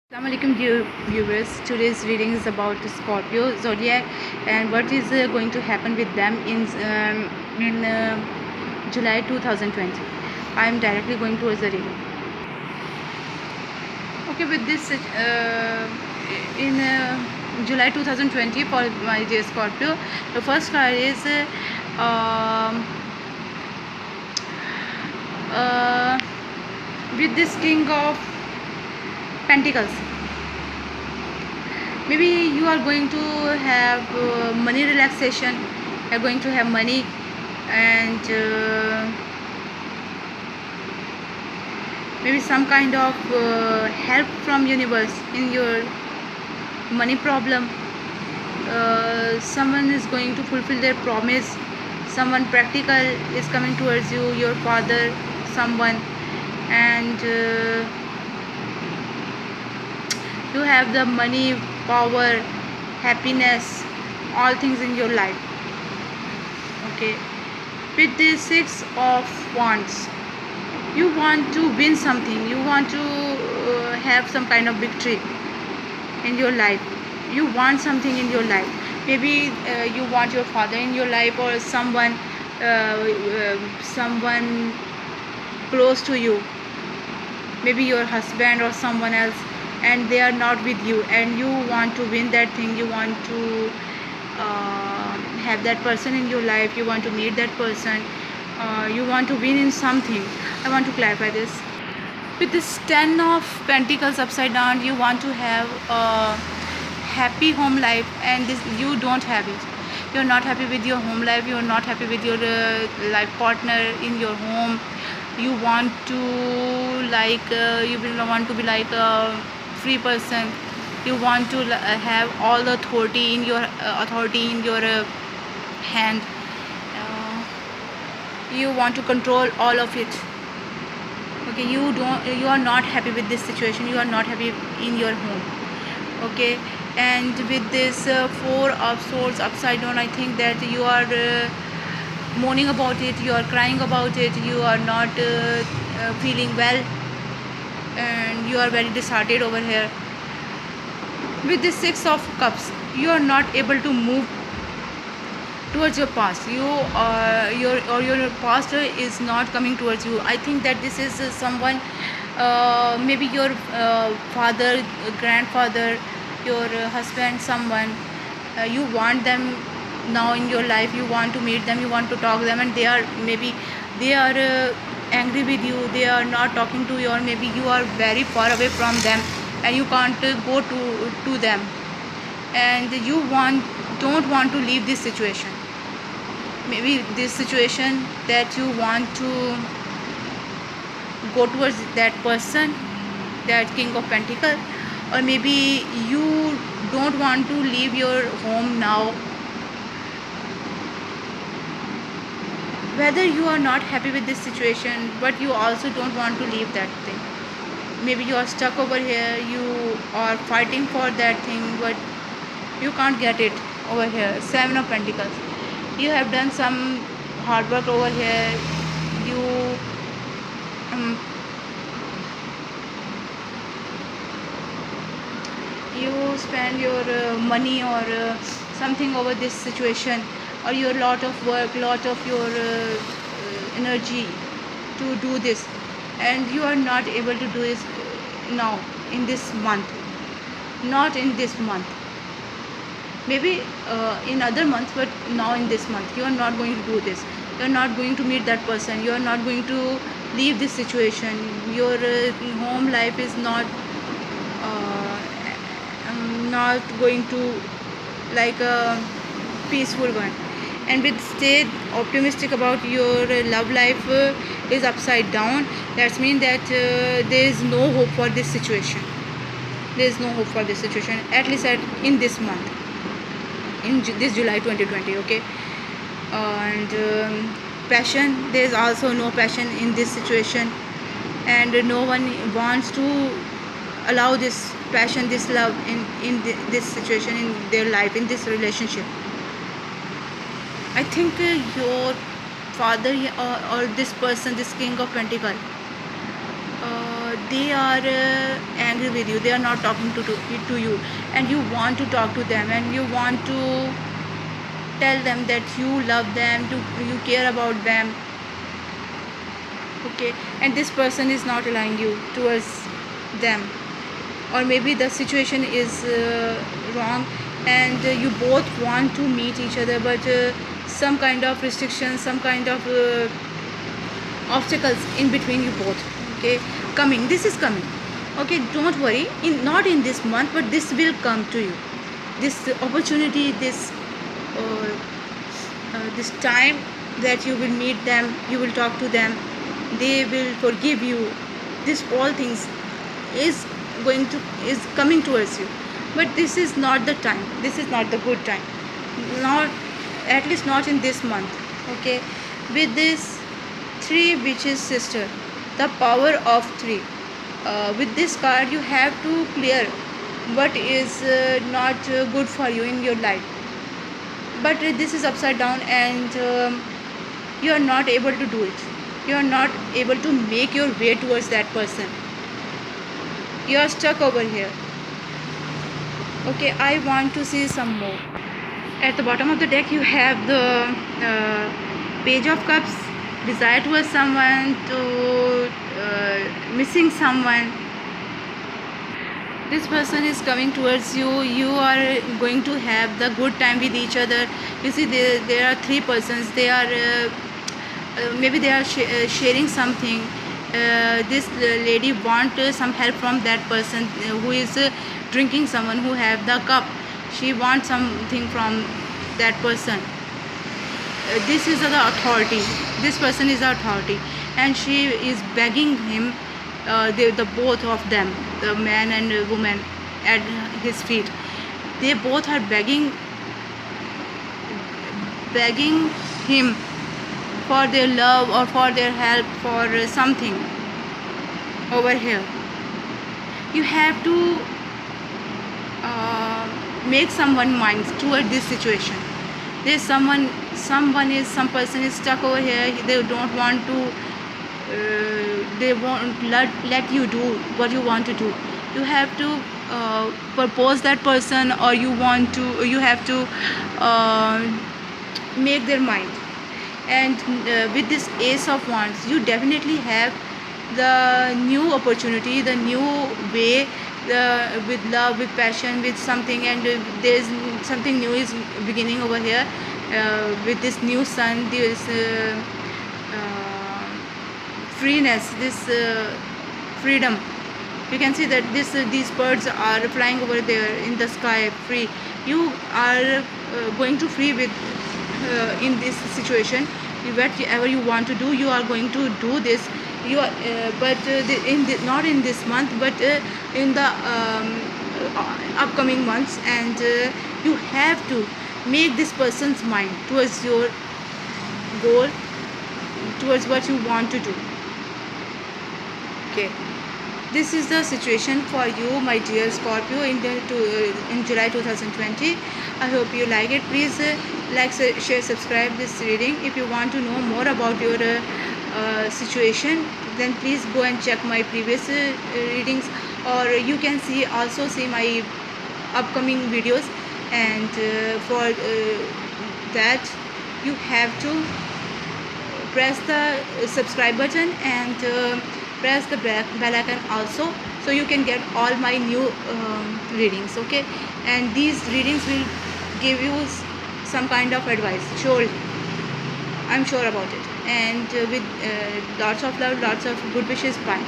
Assalamualaikum viewers. Today's reading is about Scorpio zodiac and what is going to happen with them in July 2020. I am directly going towards the reading. Okay, with this in July 2020 for my dear Scorpio, the first card is uh, with this King of Pentacles. Maybe you are going to have money relaxation. You are going to have money and maybe some kind of help from universe in your money problem. Someone is going to fulfill their promise. Someone practical is coming towards you, your father, someone, and you have the money, power, happiness, all things in your life. Okay, with the Six of Wands, you want to win something, you want to have some kind of victory in your life, you want something in your life. Maybe you want your father in your life or someone someone close to you, maybe your husband or someone else, and they are not with you, and you want to win that thing. You want to have that person in your life, you want to meet that person, you want to win in something. I want to clarify this. With this Ten of Pentacles upside down, you want to have a happy home life, and this you don't have it. You're not happy with your home life, you're not happy with your life partner in your home. You want to you will want to be like a free person. You want to have all the authority in your hand. You want to control all of it. Okay, you are not happy with this situation, you are not happy in your home. Okay, and with this Four of Swords upside down, I think that you are mourning about it, you are crying about it, you are not feeling well, and you are very disheartened over here. With the Six of Cups, you are not able to move towards your past. Your past is not coming towards you. I think that this is someone, maybe your father, grandfather, your husband, someone. You want them now in your life, you want to meet them, you want to talk to them, and they are angry with you, they are not talking to you, or maybe you are very far away from them and you can't go to them, and you don't want to leave this situation. Maybe this situation that you want to go towards that person, that King of Pentacles, or maybe you don't want to leave your home now. Whether you are not happy with this situation, but you also don't want to leave that thing. Maybe you are stuck over here, you are fighting for that thing, but you can't get it over here. Seven of Pentacles, you have done some hard work over here. You spend your money or something over this situation, or your lot of work, lot of your energy to do this, and you are not able to do this now in this month, not in this month. Maybe in other months, but now in this month you are not going to do this. You are not going to meet that person, you are not going to leave this situation. Your home life is not going to like a peaceful one. And with stay optimistic about your love life is upside down. That means that there is no hope for this situation. There is no hope for this situation, at least in this month, in this July 2020. Okay, and passion, there is also no passion in this situation, and no one wants to allow this passion, this love in this situation, in their life, in this relationship. I think your father or this person, this King of Pentacles, they are angry with you, they are not talking to you, and you want to talk to them, and you want to tell them that you love them, you care about them, okay, and this person is not allowing you towards them, or maybe the situation is wrong, and you both want to meet each other, but some kind of restrictions, some kind of obstacles in between you both, okay, coming, this is coming, okay, don't worry, not in this month, but this will come to you, this opportunity, this time that you will meet them, you will talk to them, they will forgive you, this all things is coming towards you, but this is not the time, this is not the good time, not, at least not in this month, okay. With this three witches sister, the power of three, with this card you have to clear what is not good for you in your life, but this is upside down, and you are not able to do it, you are not able to make your way towards that person, you are stuck over here, okay. I want to see some more. At the bottom of the deck you have the page of cups, desire towards someone, to missing someone, this person is coming towards you, you are going to have the good time with each other. You see, there are three persons, they are maybe they are sharing something, this lady want some help from that person who is drinking, someone who have the cup, she wants something from that person, this is the authority, this person is the authority, and she is begging him, the both of them, the man and woman at his feet, they both are begging him for their love or for their help, for something over here. You have to make someone mind toward this situation. There's some person is stuck over here, they don't want to they won't let you do what you want to do. You have to propose that person, or you have to make their mind. And with this Ace of Wands, you definitely have the new opportunity, the new way, with love, with passion, with something, and there's something new is beginning over here, with this new sun, this freeness, this freedom. You can see that these birds are flying over there in the sky free. You are going to free with in this situation. Whatever you want to do, you are going to do this. You are but not in this month, but in the upcoming months, and you have to make this person's mind towards your goal, towards what you want to do, okay. This is the situation for you, my dear Scorpio, in July 2020. I hope you like it. Please like, share, subscribe this reading. If you want to know more about your situation, then please go and check my previous readings, or you can also see my upcoming videos. And for that, you have to press the subscribe button and press the bell icon also, so you can get all my new readings, okay. And these readings will give you some kind of advice, surely, I'm sure about it. And with lots of love, lots of good wishes. Bye.